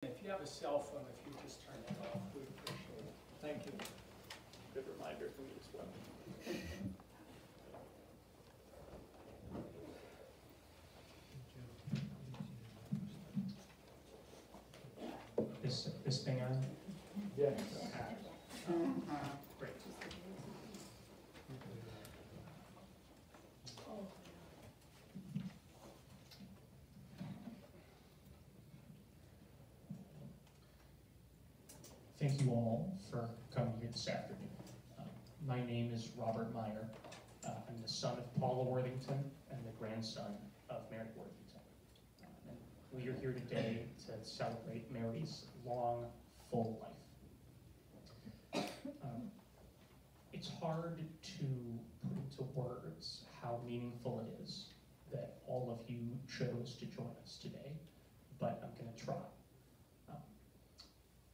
If you have a cell phone, if you just turn it off, we appreciate it. Thank you. Good reminder for me as well. This thing on? Yes. Great. Thank you all for coming here this afternoon. My name is Robert Meyer. I'm the son of Paula Worthington and the grandson of Mary Worthington. And we are here today to celebrate Mary's long, full life. It's hard to put into words how meaningful it is that all of you chose to join us today, but I'm going to try.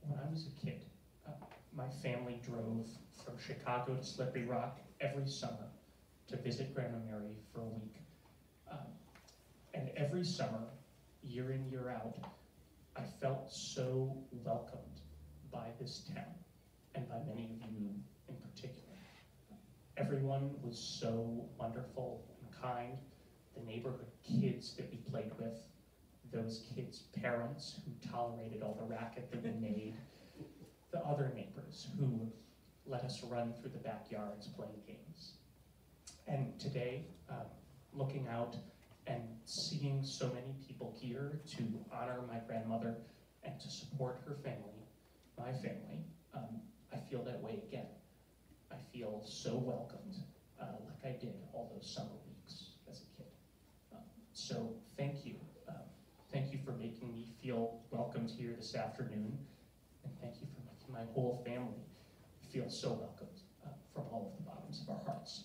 When I was a kid, my family drove from Chicago to Slippery Rock every summer to visit Grandma Mary for a week. And every summer, year in, year out, I felt so welcomed by this town, and by many of you in particular. Everyone was so wonderful and kind. The neighborhood kids that we played with, those kids' parents who tolerated all the racket that we made, the other neighbors who let us run through the backyards playing games. And today, looking out and seeing so many people here to honor my grandmother and to support her family, my family, I feel that way again. I feel so welcomed, like I did all those summer weeks as a kid. So thank you. Thank you for making me feel welcomed here this afternoon, and thank you for making my whole family feel so welcomed from all of the bottoms of our hearts.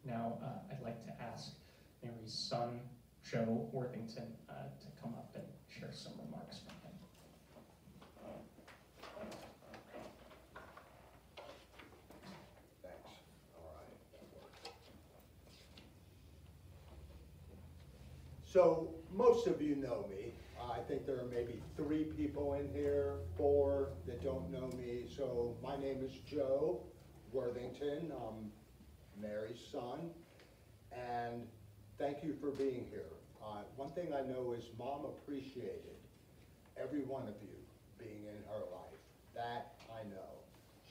Now, I'd like to ask Mary's son, Joe Worthington, to come up and share some remarks from him. Thanks. All right. So most of you know me. I think there are maybe 3 people in here, 4 that don't know me. So my name is Joe Worthington. I'm Mary's son, and thank you for being here. One thing I know is Mom appreciated every one of you being in her life. That I know.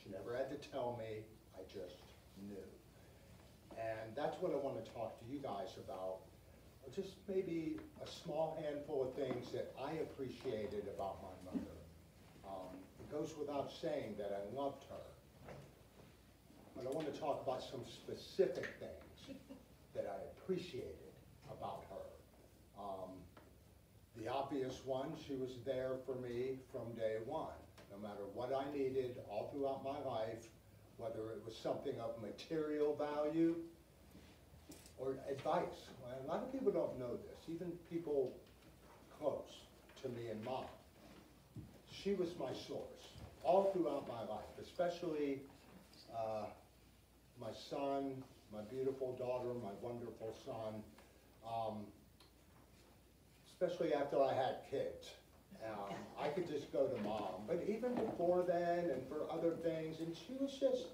She never had to tell me, I just knew. And that's what I want to talk to you guys about. Just maybe a small handful of things that I appreciated about my mother. It goes without saying that I loved her. But I want to talk about some specific things that I appreciated about her. The obvious one, she was there for me from day one. No matter what I needed all throughout my life, whether it was something of material value or advice. Well, a lot of people don't know this, even people close to me and Mom. She was my source all throughout my life, especially my son, my beautiful daughter, my wonderful son, especially after I had kids. I could just go to Mom, but even before then and for other things, and she was just,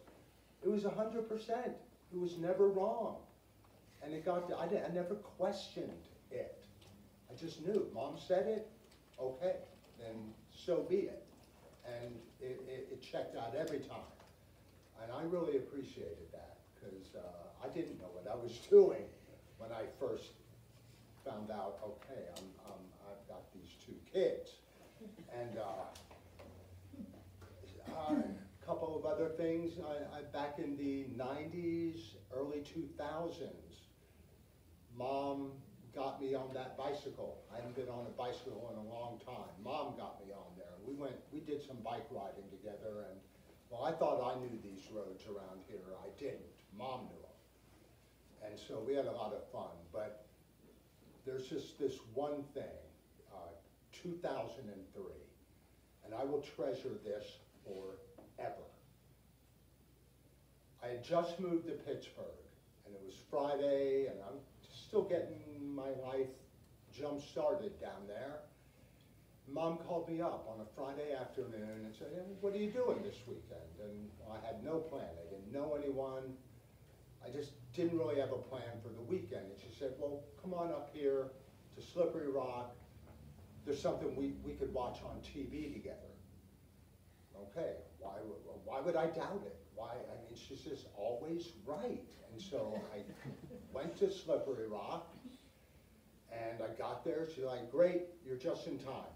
it was 100%. It was never wrong. And it got to, I never questioned it. I just knew. Mom said it, okay, then so be it. And it checked out every time. And I really appreciated that, because I didn't know what I was doing when I first found out, okay, I've got these 2 kids. And a couple of other things, back in the 90s, early 2000s, Mom got me on that bicycle. I hadn't been on a bicycle in a long time. Mom got me on there. We did some bike riding together, and well, I thought I knew these roads around here. I didn't. Mom knew them. And so we had a lot of fun, but there's just this one thing, 2003, and I will treasure this forever. I had just moved to Pittsburgh, and it was Friday, and I'm still getting my life jump-started down there. Mom called me up on a Friday afternoon and said, "Hey, what are you doing this weekend?" And I had no plan. I didn't know anyone. I just didn't really have a plan for the weekend. And she said, "Well, come on up here to Slippery Rock. There's something we could watch on TV together." Okay, why would I doubt it? Why? I mean, she's just always right. And so I went to Slippery Rock, and I got there. She's like, "Great, you're just in time."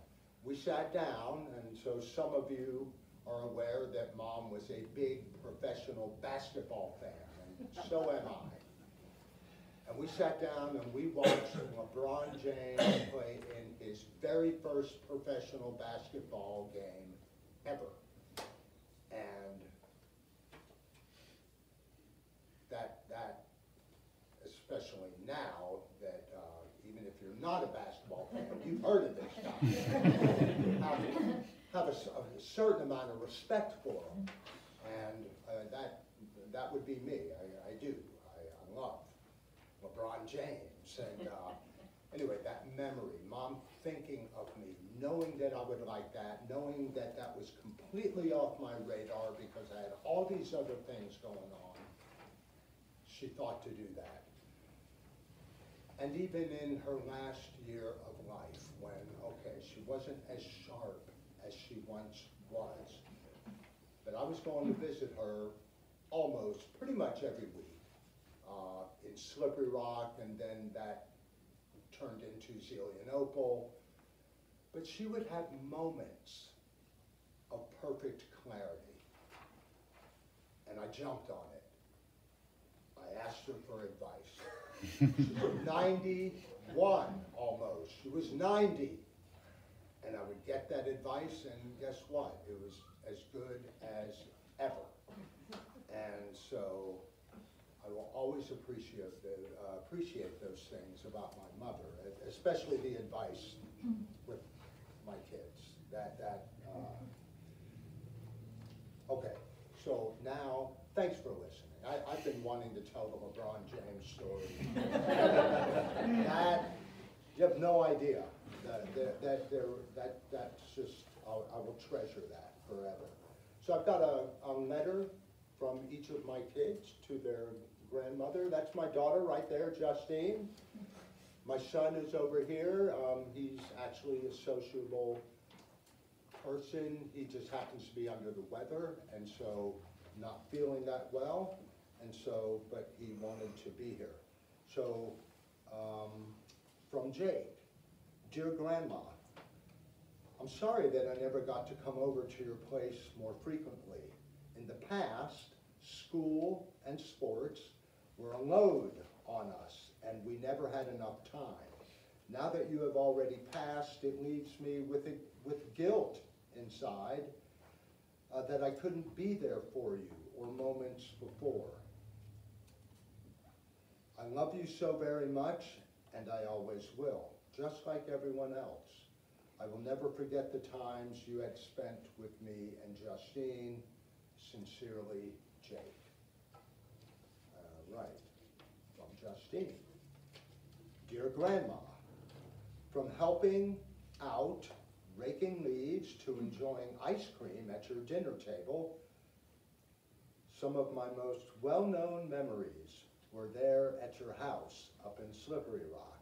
We sat down, and so some of you are aware that Mom was a big professional basketball fan, and so am I. And we sat down and we watched LeBron James play in his very first professional basketball game ever. And that especially now that even if you're not a basketball fan, you've heard of this guy, have a certain amount of respect for him. And that would be me. I do. I love LeBron James. And anyway, that memory, Mom thinking of me, knowing that I would like that, knowing that that was completely off my radar because I had all these other things going on, she thought to do that. And even in her last year of life, when, okay, she wasn't as sharp as she once was, but I was going to visit her almost pretty much every week in Slippery Rock, and then that turned into Zelienople. But she would have moments of perfect clarity, and I jumped on it. I asked her for advice. She was 91 almost. She was 90. And I would get that advice, and guess what? It was as good as ever. And so I will always appreciate those things about my mother, especially the advice with my kids. Okay, so now, thanks for listening. I've been wanting to tell the LeBron James story. You have no idea. That's just, I will treasure that forever. So I've got a letter from each of my kids to their grandmother. That's my daughter right there, Justine. My son is over here. He's actually a sociable person. He just happens to be under the weather, and so not feeling that well, and so, but he wanted to be here. So, from Jake, dear Grandma, I'm sorry that I never got to come over to your place more frequently. In the past, school and sports were a load on us, and we never had enough time. Now that you have already passed, it leaves me with guilt inside that I couldn't be there for you or moments before. I love you so very much, and I always will, just like everyone else. I will never forget the times you had spent with me and Justine. Sincerely, Jake. Right, from Justine. Dear Grandma, from helping out, raking leaves, to enjoying ice cream at your dinner table, some of my most well-known memories were there at your house up in Slippery Rock.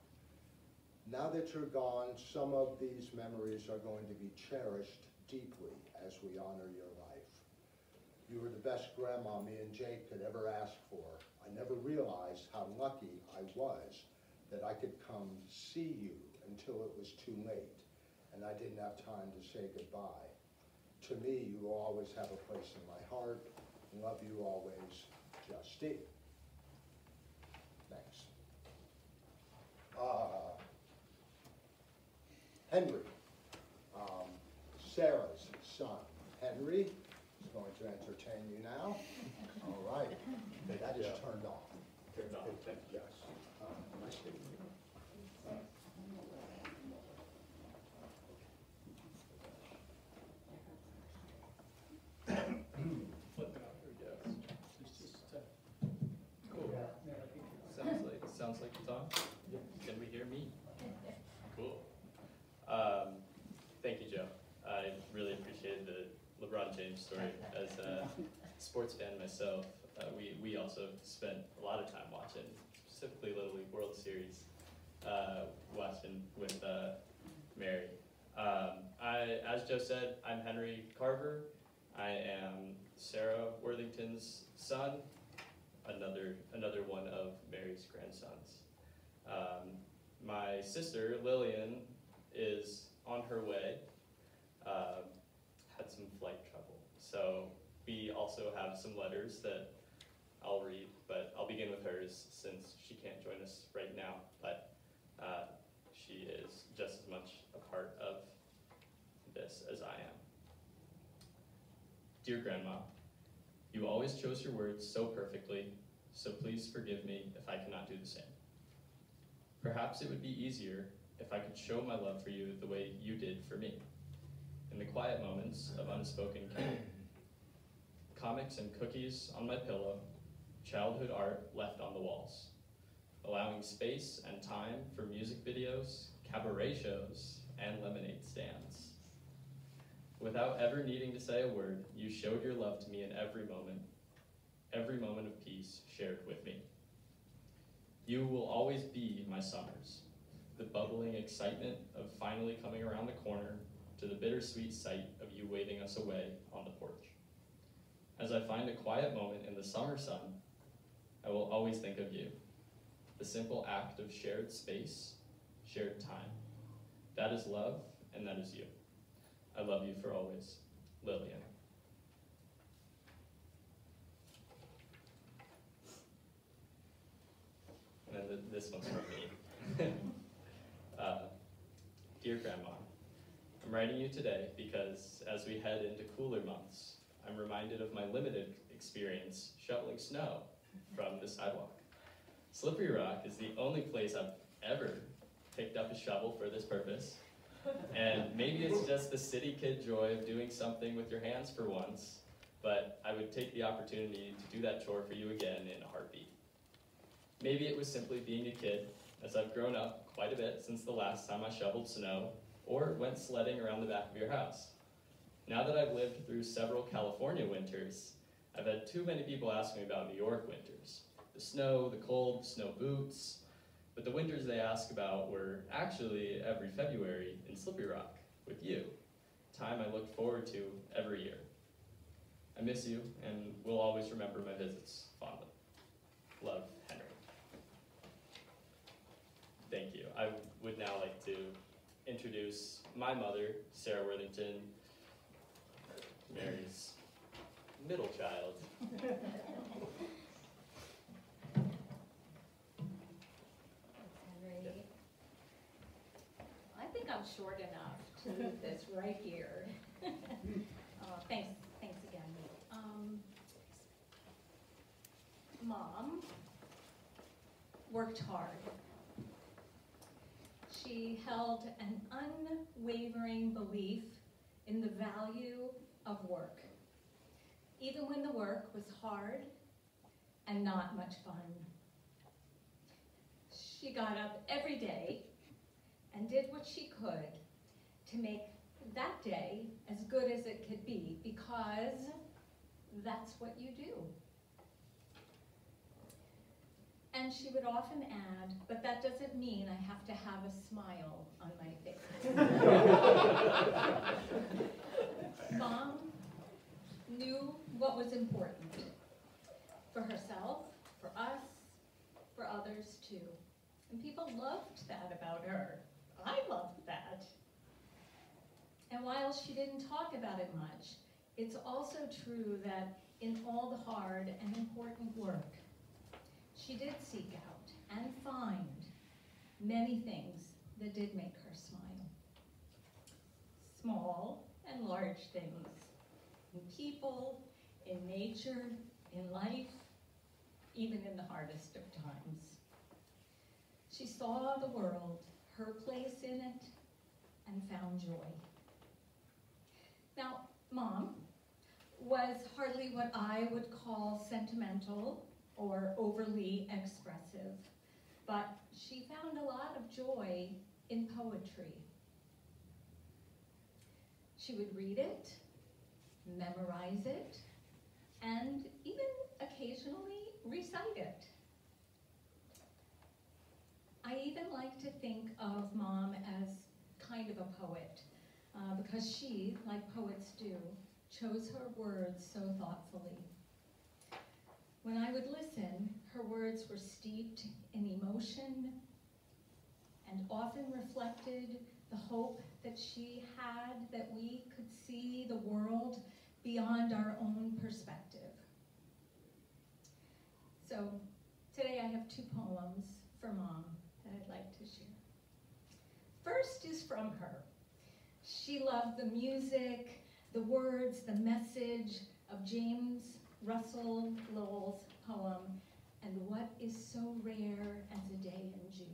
Now that you're gone, some of these memories are going to be cherished deeply as we honor your life. You were the best grandma me and Jake could ever ask for. I never realized how lucky I was that I could come see you until it was too late and I didn't have time to say goodbye. To me, you will always have a place in my heart. Love you always, Justine. Thanks. Henry, Sarah's son. Henry is going to entertain you now. All right. Okay, that is turned on. Turned on. Yes. Nice to meet you. Flip it off your desk. It's just, Cool. Sounds like it's on. Can we hear me? Cool. Thank you, Joe. story. As a sports fan myself, we also spent a lot of time watching, specifically Little League World Series, watching with Mary. As Joe said, I'm Henry Carver. I am Sarah Worthington's son, another one of Mary's grandsons. My sister, Lillian, is on her way, had some flight trouble. So we also have some letters that I'll read, but I'll begin with hers since she can't join us right now, but she is just as much a part of this as I am. Dear Grandma, you always chose your words so perfectly, so please forgive me if I cannot do the same. Perhaps it would be easier if I could show my love for you the way you did for me, in the quiet moments of unspoken care. Comics and cookies on my pillow, childhood art left on the walls, allowing space and time for music videos, cabaret shows, and lemonade stands. Without ever needing to say a word, you showed your love to me in every moment of peace shared with me. You will always be my summers, the bubbling excitement of finally coming around the corner to the bittersweet sight of you waving us away on the porch. As I find a quiet moment in the summer sun, I will always think of you, the simple act of shared space, shared time. That is love, and that is you. I love you for always, Lillian. And then this one's from me. Dear Grandma, I'm writing you today because as we head into cooler months, I'm reminded of my limited experience shoveling snow from the sidewalk. Slippery Rock is the only place I've ever picked up a shovel for this purpose. And maybe it's just the city kid joy of doing something with your hands for once, but I would take the opportunity to do that chore for you again in a heartbeat. Maybe it was simply being a kid, as I've grown up quite a bit since the last time I shoveled snow or went sledding around the back of your house. Now that I've lived through several California winters, I've had too many people ask me about New York winters. The snow, the cold, snow boots, but the winters they asked about were actually every February in Slippery Rock with you, time I look forward to every year. I miss you and will always remember my visits fondly. Love, Henry. Thank you. I would now like to introduce my mother, Sarah Worthington, Mary's middle child. Henry. I think I'm short enough to leave this right here. Thanks again. Mom worked hard. She held an unwavering belief in the value of work, even when the work was hard and not much fun. She got up every day and did what she could to make that day as good as it could be, because that's what you do. And she would often add, but that doesn't mean I have to have a smile on my face. Mom knew what was important for herself, for us, for others too. And people loved that about her. I loved that. And while she didn't talk about it much, it's also true that in all the hard and important work, she did seek out and find many things that did make her smile. Small and large things, in people, in nature, in life, even in the hardest of times. She saw the world, her place in it, and found joy. Now, Mom was hardly what I would call sentimental or overly expressive, but she found a lot of joy in poetry. She would read it, memorize it, and even occasionally recite it. I even like to think of Mom as kind of a poet, because she, like poets do, chose her words so thoughtfully. When I would listen, her words were steeped in emotion and often reflected the hope that she had that we could see the world beyond our own perspective. So today I have 2 poems for Mom that I'd like to share. First is from her. She loved the music, the words, the message of James Russell Lowell's poem, "And What Is So Rare as a Day in June."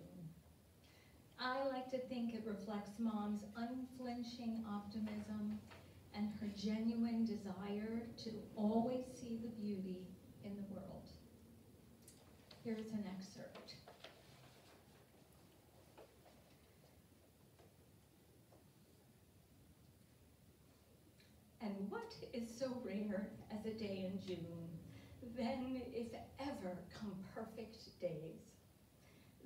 I like to think it reflects Mom's unflinching optimism and her genuine desire to always see the beauty in the world. Here's an excerpt. And what is so rare as a day in June? Then, if ever, come perfect days.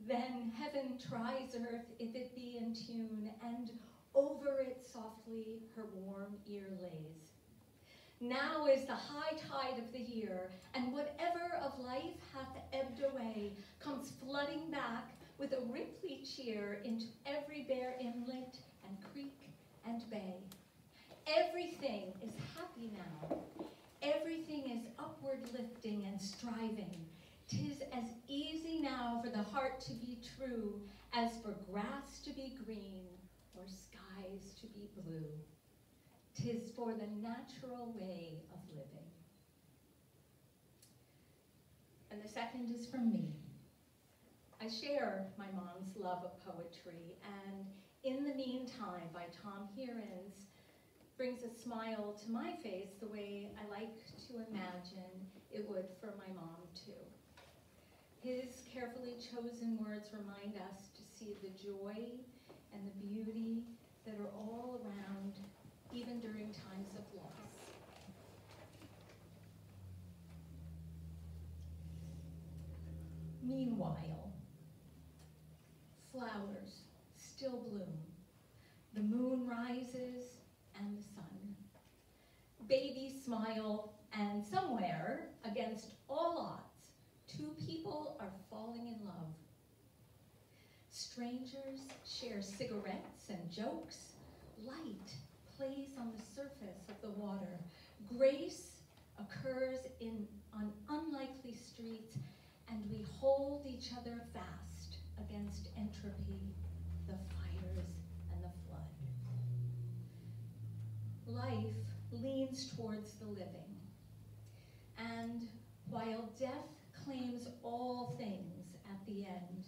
Then heaven tries earth if it be in tune, and over it softly her warm ear lays. Now is the high tide of the year, and whatever of life hath ebbed away comes flooding back with a ripply cheer into every bare inlet and creek and bay. Everything is happy now. Everything is upward lifting and striving. 'Tis as easy now for the heart to be true as for grass to be green or skies to be blue. 'Tis for the natural way of living. And the second is from me. I share my Mom's love of poetry, and In the Meantime by Tom Hearens brings a smile to my face the way I like to imagine it would for my mom too. His carefully chosen words remind us to see the joy and the beauty that are all around, even during times of loss. Meanwhile, flowers still bloom. The moon rises and the sun. Babies smile, and somewhere, against all odds, 2 people are falling in love. Strangers share cigarettes and jokes. Light plays on the surface of the water. Grace occurs on unlikely streets, and we hold each other fast against entropy, the fires, and the flood. Life leans towards the living, and while death claims all things at the end,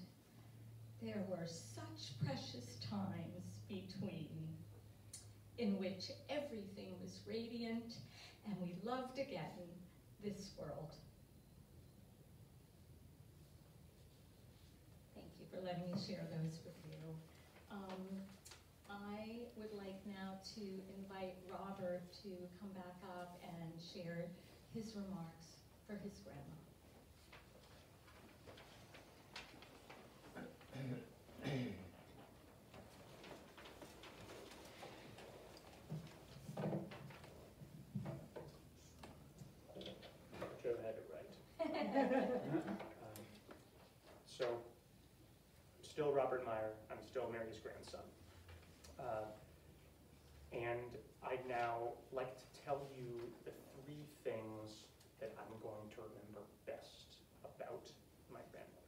there were such precious times between in which everything was radiant and we loved again this world. Thank you for letting me share those with you. I would like now to invite Robert to come back up and share his remarks for his grandma. Joe had it right. So, I'm still Robert Meyer. I'm still Mary's grandson. And I'd now like to tell you the 3 things that I'm going to remember best about my grandmother.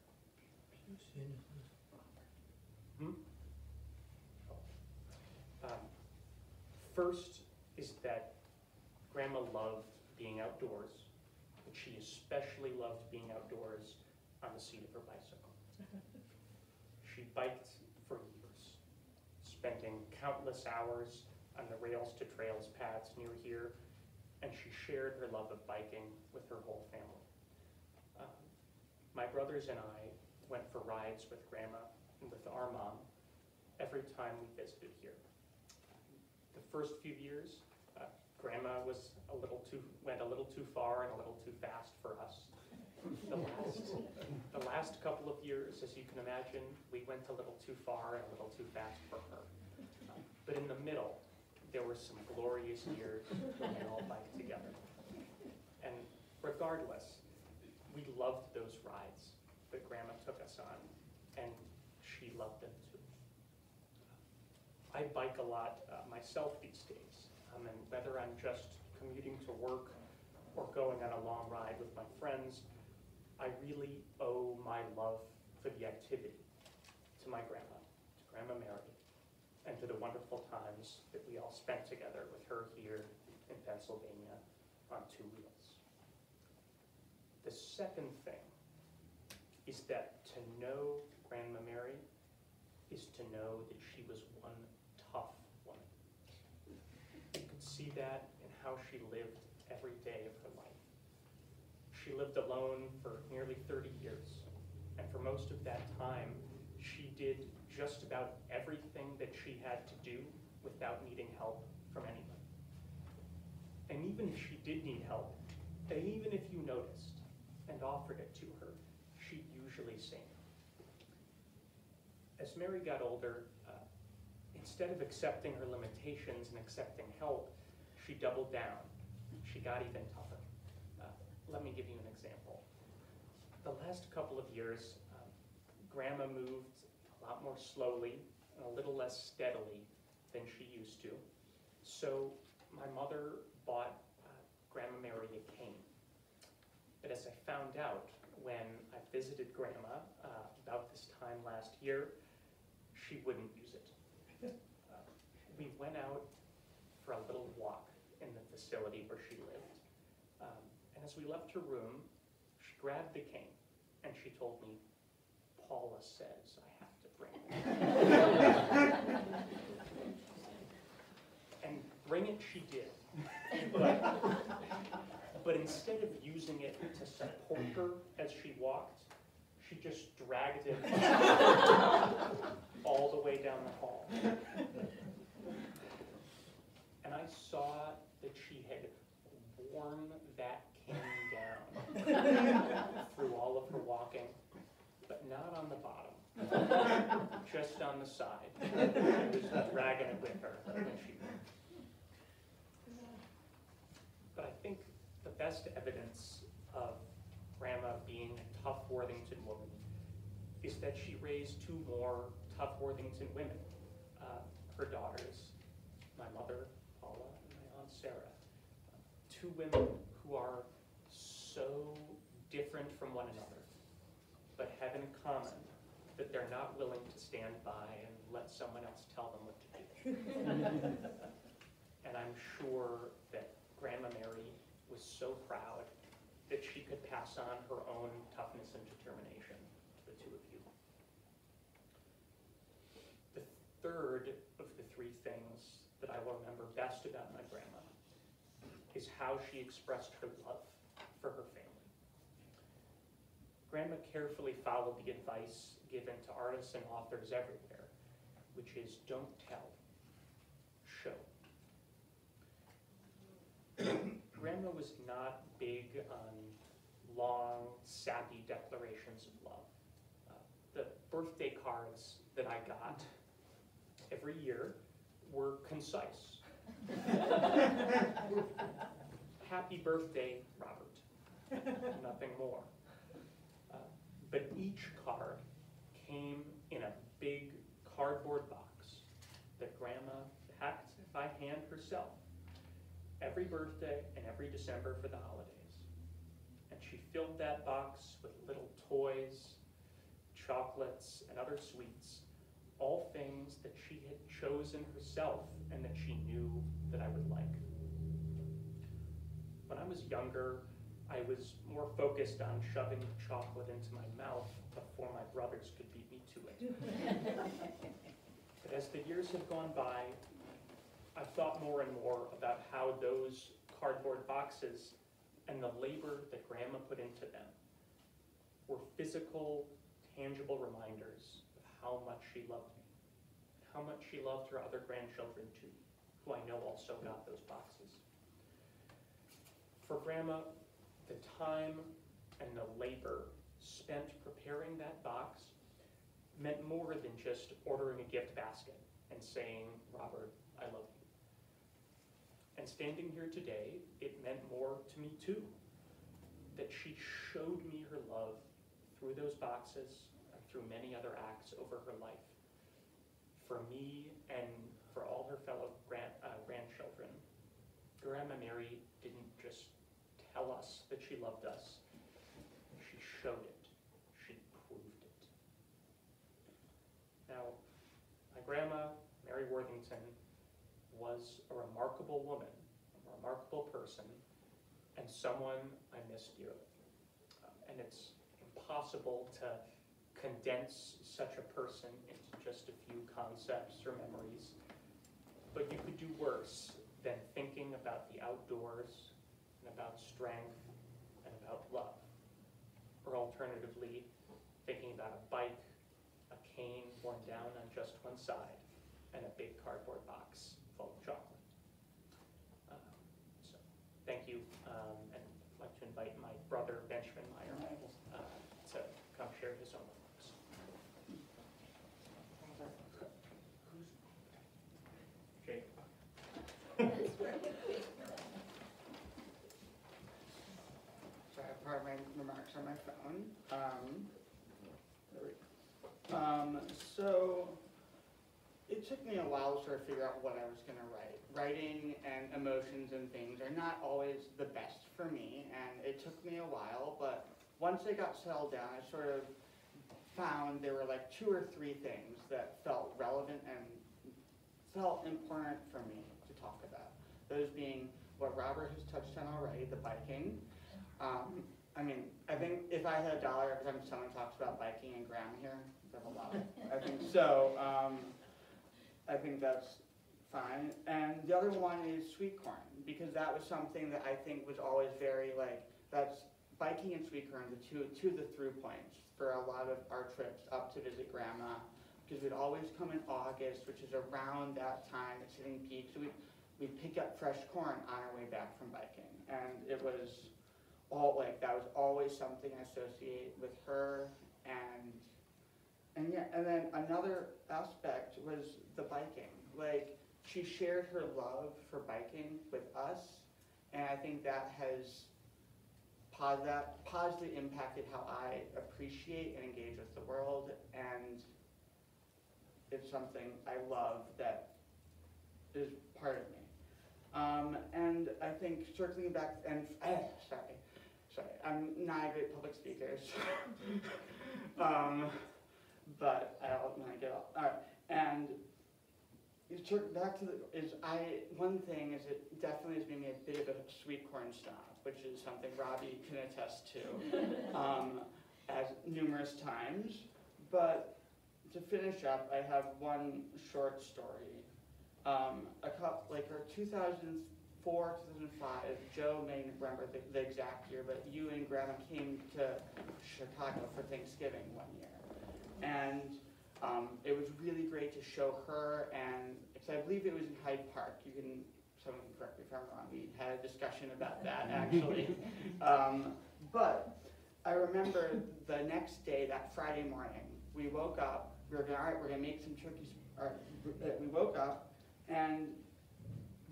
First is that Grandma loved being outdoors, but she especially loved being outdoors on the seat of her bicycle. She biked for years, spending countless hours on the Rails to Trails paths near here, and she shared her love of biking with her whole family. My brothers and I went for rides with Grandma and with our mom every time we visited here. The first few years, Grandma went a little too far and a little too fast for us. The last couple of years, as you can imagine, we went a little too far and a little too fast for her. But in the middle, there were some glorious years when we all biked together. And regardless, we loved those rides that Grandma took us on, and she loved them too. I bike a lot myself these days, and whether I'm just commuting to work or going on a long ride with my friends, I really owe my love for the activity to my grandma, to Grandma Mary, and to the wonderful times that we all spent together with her here in Pennsylvania on two wheels. The second thing is that to know Grandma Mary is to know that she was one tough woman. You could see that in how she lived every day of her life. She lived alone for nearly 30 years, and for most of that time, she did just about everything that she had to do without needing help from anyone. And even if she did need help, and even if you noticed and offered it to her, she'd usually say no. As Mary got older, instead of accepting her limitations and accepting help, she doubled down. She got even tougher. Let me give you an example. The last couple of years, Grandma moved a lot more slowly and a little less steadily than she used to. So my mother bought Grandma Mary a cane. But as I found out when I visited Grandma about this time last year, she wouldn't use it. We went out for a little walk in the facility where she lived. And as we left her room, she grabbed the cane and she told me, "Paula says I have to bring it." And bring it she did. But instead of using it to support her as she walked, she just dragged it all the way down the hall. And I saw that she had worn that cane down through all of her walking, but not on the bottom, just on the side. She was dragging it with her when she moved. But I think the best evidence of Grandma being a tough Worthington woman is that she raised two more tough Worthington women, her daughters, my mother, Paula, and my Aunt Sarah. Two women who are so different from one another, but have in common that they're not willing to stand by and let someone else tell them what to do. And I'm sure that Grandma Mary was so proud that she could pass on her own toughness and determination to the two of you. The third of the three things that I will remember best about my grandma is how she expressed her love for her family. Grandma carefully followed the advice given to artists and authors everywhere, which is don't tell, show. Grandma was not big on long, sappy declarations of love. The birthday cards that I got every year were concise. Happy birthday, Robert. Nothing more. But each card came in a big cardboard box that Grandma packed by hand herself every birthday and every December for the holidays. And she filled that box with little toys, chocolates, and other sweets, all things that she had chosen herself and that she knew that I would like. When I was younger, I was more focused on shoving chocolate into my mouth before my brothers could beat me to it. But as the years have gone by, I've thought more and more about how those cardboard boxes and the labor that Grandma put into them were physical, tangible reminders of how much she loved me, how much she loved her other grandchildren too, who I know also got those boxes. For Grandma, the time and the labor spent preparing that box meant more than just ordering a gift basket and saying, Robert, I love you. And standing here today, it meant more to me too, that she showed me her love through those boxes and through many other acts over her life. For me and for all her fellow grandchildren, Grandma Mary didn't just tell us that she loved us. She showed it. She proved it. Now, my grandma, Mary Worthington, was a remarkable woman, a remarkable person, and someone I miss dearly. And it's impossible to condense such a person into just a few concepts or memories, but you could do worse than thinking about the outdoors and about strength and about love. Or alternatively, thinking about a bike, a cane worn down on just one side, and a big cardboard box full of chocolate. So thank you, and I'd like to invite my brother, Benjamin Meyer, to come share his own remarks. Jake. So I have part of my remarks on my phone. So it took me a while to sort of figure out what I was going to write. Writing and emotions and things are not always the best for me, and it took me a while, but once I got settled down, I sort of found there were like 2 or 3 things that felt relevant and felt important for me to talk about. Those being what Robert has touched on already, the biking. I mean, I think if I had $1 every time someone talks about biking and Graham here, that's a lot. I think so. I think that's fine. And the other one is sweet corn, because that was something that I think was always very that's biking and sweet corn, two of the through points for a lot of our trips up to visit Grandma, because we'd always come in August, which is around that time, it's hitting peak. So we'd pick up fresh corn on our way back from biking, and it was that was always something I associate with her, and then another aspect was the biking. She shared her love for biking with us, and I think that has positively impacted how I appreciate and engage with the world, and it's something I love that is part of me. And I think circling back, and sorry, I'm not a great public speaker, so but I'll when I get off. All right, and back to one thing is it definitely has made me a bit of a sweet corn snob, which is something Robbie can attest to as numerous times. But to finish up, I have one short story. Our 2004, 2005, Joe may remember the exact year, but you and Grandma came to Chicago for Thanksgiving one year. And it was really great to show her, and I believe it was in Hyde Park. Someone can correct me if I'm wrong. We had a discussion about that, actually. But I remember the next day, that Friday morning, we woke up. We were going, all right, we're going to make some turkeys. We woke up, and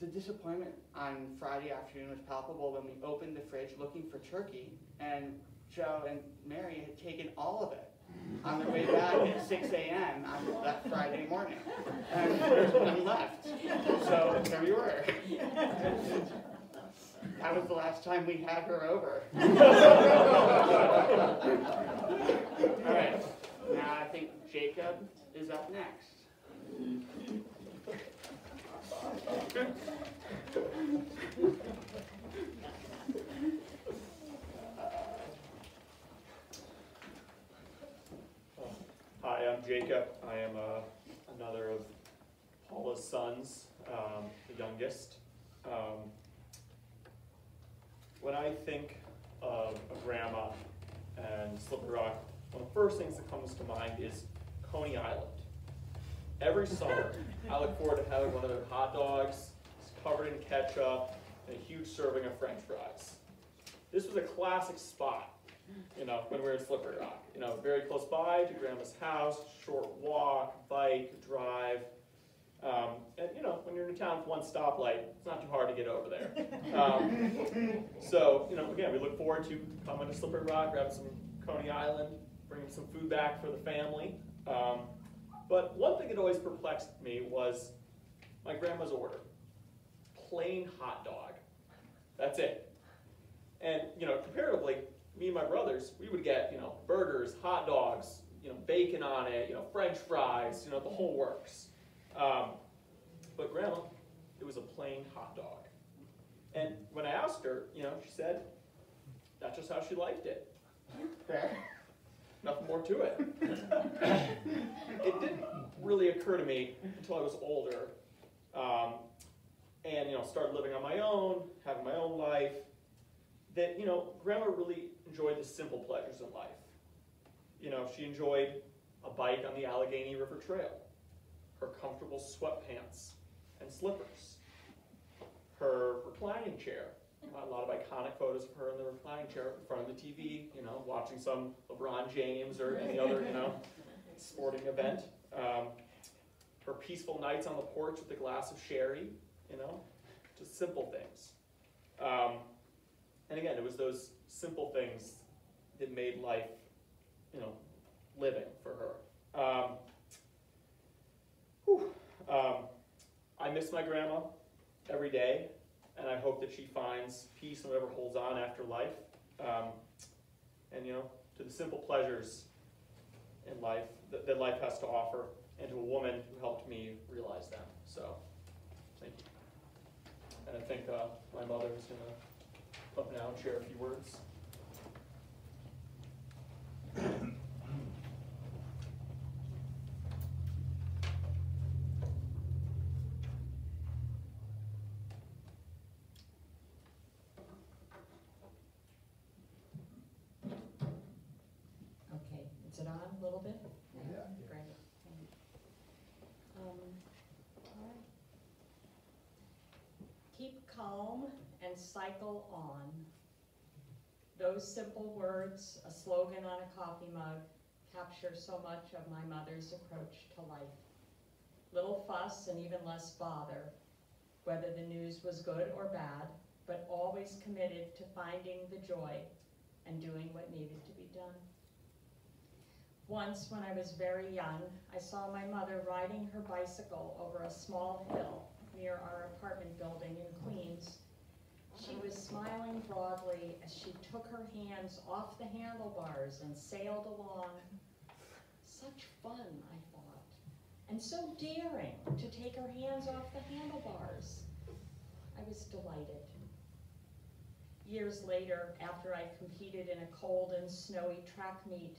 the disappointment on Friday afternoon was palpable when we opened the fridge looking for turkey, and Joe and Mary had taken all of it on their way back at 6 a.m. on that Friday morning. And there's none left. So there we were. That was the last time we had her over. All right. Now I think Jacob is up next. Hi, I'm Jacob. I am another of Paula's sons, the youngest. When I think of a Grandma and Slippery Rock, one of the first things that comes to mind is Coney Island. Every summer, I look forward to having one of their hot dogs covered in ketchup and a huge serving of French fries. this was a classic spot, when we were at Slippery Rock. Very close by to Grandma's house, short walk, bike, drive. And when you're in town with one stoplight, it's not too hard to get over there. So, again, we look forward to coming to Slippery Rock, grabbing some Coney Island, bringing some food back for the family. But one thing that always perplexed me was my grandma's order. Plain hot dog. That's it. And, comparatively, me and my brothers, we would get, burgers, hot dogs, bacon on it, French fries, the whole works. But Grandma, it was a plain hot dog. And when I asked her, she said, that's just how she liked it. Fair. Nothing more to it. It didn't really occur to me until I was older, and started living on my own, having my own life, that Grandma really enjoyed the simple pleasures in life. She enjoyed a bike on the Allegheny River Trail, her comfortable sweatpants and slippers, her reclining chair. A lot of iconic photos of her in the reclining chair in front of the TV, watching some LeBron James or any other, sporting event. Her peaceful nights on the porch with a glass of sherry, just simple things. And again, it was those simple things that made life, living for her. I miss my grandma every day, and I hope that she finds peace in whatever holds on after life. And to the simple pleasures in life that life has to offer, and to a woman who helped me realize them. So, thank you. And I think my mother is going to come up now and share a few words. Okay, is it on a little bit? Yeah. Great. All right. Keep calm and cycle on. Those simple words, a slogan on a coffee mug, capture so much of my mother's approach to life. Little fuss and even less bother, whether the news was good or bad, but always committed to finding the joy and doing what needed to be done. Once, when I was very young, I saw my mother riding her bicycle over a small hill near our apartment building in Queens. She was smiling broadly as she took her hands off the handlebars and sailed along. Such fun, I thought, and so daring to take her hands off the handlebars. I was delighted. Years later, after I competed in a cold and snowy track meet,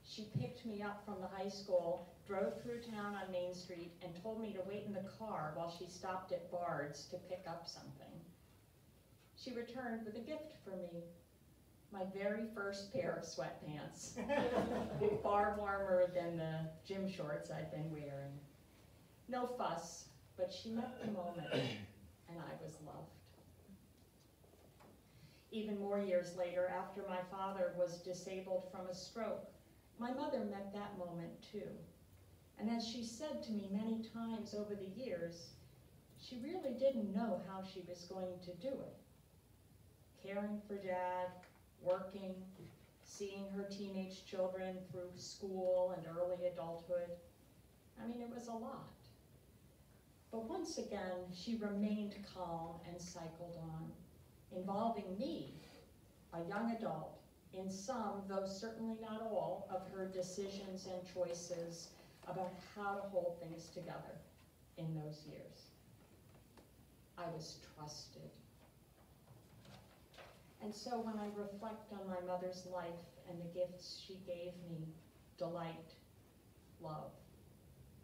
she picked me up from the high school, drove through town on Main Street, and told me to wait in the car while she stopped at Bard's to pick up something. She returned with a gift for me, my very first pair of sweatpants, far warmer than the gym shorts I'd been wearing. No fuss, but she met the moment, and I was loved. Even more years later, after my father was disabled from a stroke, my mother met that moment too. And as she said to me many times over the years, she really didn't know how she was going to do it. Caring for Dad, working, seeing her teenage children through school and early adulthood. I mean, it was a lot. But once again, she remained calm and cycled on, involving me, a young adult, in some, though certainly not all, of her decisions and choices about how to hold things together in those years. I was trusted. And so when I reflect on my mother's life and the gifts she gave me, delight, love,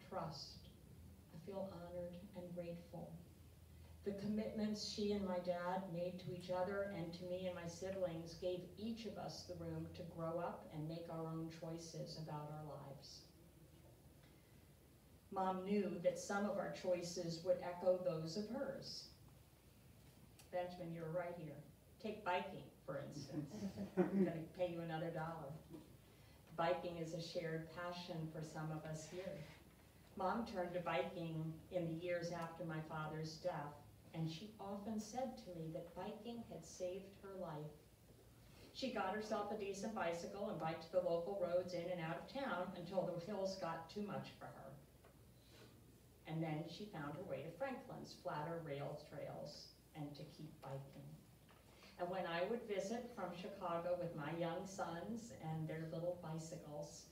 trust, I feel honored and grateful. The commitments she and my dad made to each other and to me and my siblings gave each of us the room to grow up and make our own choices about our lives. Mom knew that some of our choices would echo those of hers. Benjamin, you're right here. Take biking, for instance. I'm gonna pay you another $1. Biking is a shared passion for some of us here. Mom turned to biking in the years after my father's death, and she often said to me that biking had saved her life. She got herself a decent bicycle and biked the local roads in and out of town until the hills got too much for her. And then she found her way to Franklin's flatter rail trails and to keep biking. And when I would visit from Chicago with my young sons and their little bicycles,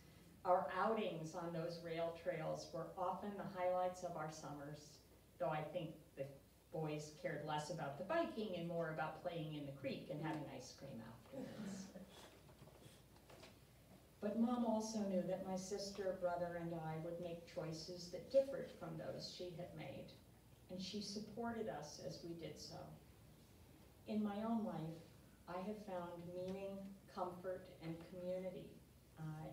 our outings on those rail trails were often the highlights of our summers, though I think the boys cared less about the biking and more about playing in the creek and having ice cream afterwards. But Mom also knew that my sister, brother, and I would make choices that differed from those she had made, and she supported us as we did so. In my own life, I have found meaning, comfort, and community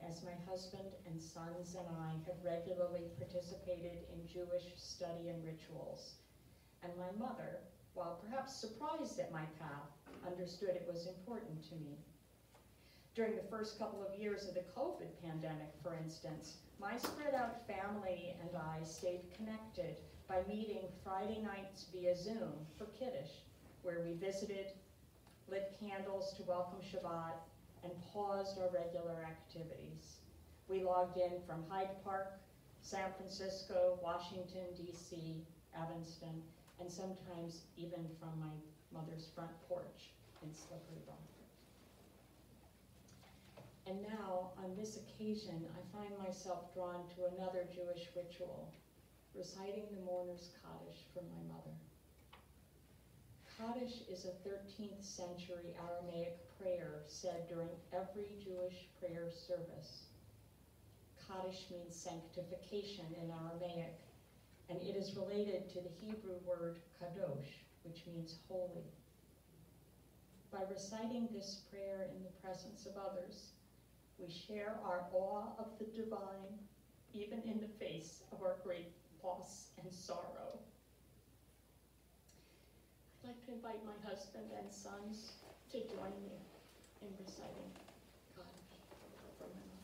as my husband and sons and I have regularly participated in Jewish study and rituals. And my mother, while perhaps surprised at my path, understood it was important to me. During the first couple of years of the COVID pandemic, for instance, my spread out family and I stayed connected by meeting Friday nights via Zoom for Kiddush, where we visited, lit candles to welcome Shabbat, and paused our regular activities. We logged in from Hyde Park, San Francisco, Washington, D.C., Evanston, and sometimes even from my mother's front porch in Slippery Rock. And now, on this occasion, I find myself drawn to another Jewish ritual, reciting the mourner's Kaddish for my mother. Kaddish is a 13th century Aramaic prayer said during every Jewish prayer service. Kaddish means sanctification in Aramaic, and it is related to the Hebrew word kadosh, which means holy. By reciting this prayer in the presence of others, we share our awe of the divine, even in the face of our great loss and sorrow. I'd like to invite my husband and sons to join me in reciting Kaddish for my mother.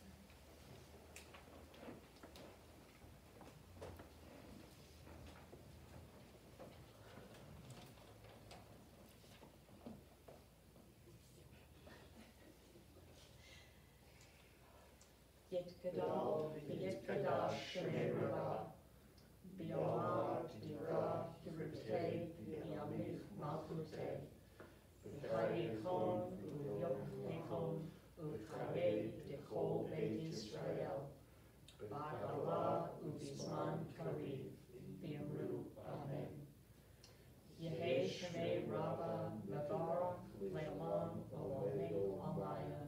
Yit gadol, v'yit kadash, shemei rabah, b'yomar, d'ira, d'rutei, v'yamich malchutei, v'chayechon, v'yokechon, v'chayei, d'chol beit Yisrael, ba'ala, u'bizman kariv, v'yamru, amen. Yehei shemei rabah, mevarach, le'olam, olamei, alaya,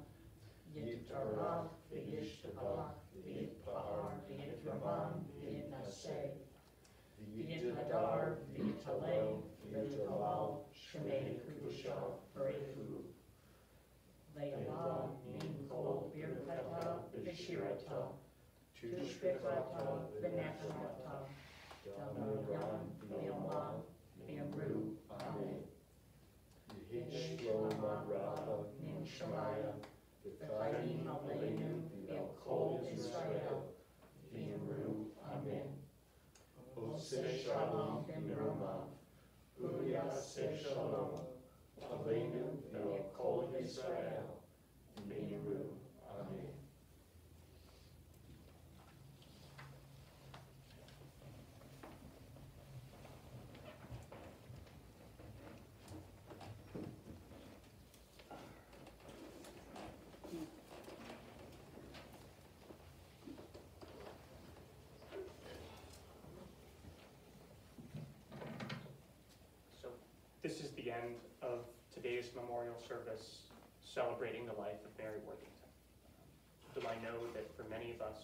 Yitbarach, v'yishtabach, v'yitpa'ar, v'yitramam, v'yitnaseh, v'yithadar, v'yitaleh, v'yitalal, shemei kedusha, v'refu. Le'olam, min kol birkata, v'shirata, tushbifata, v'nechamata, damaram, v'yolam, v'yamru, amen. Yehi shloma rabba, min shemaya, V'chayim aleinu, v'yokol Yisrael, v'yamru, amen. Oseh shalom b'miramav, u'yaseh shalom, aleinu, v'yokol Yisrael, v'yamru, amen. This is the end of today's memorial service celebrating the life of Mary Worthington. Though I know that for many of us,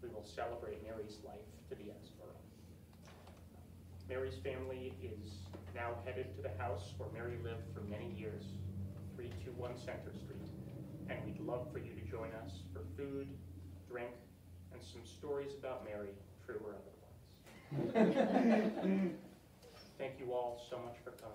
we will celebrate Mary's life to the ends of our own. Mary's family is now headed to the house where Mary lived for many years, 321 Center Street, and we'd love for you to join us for food, drink, and some stories about Mary, true or otherwise. Thank you all so much for coming.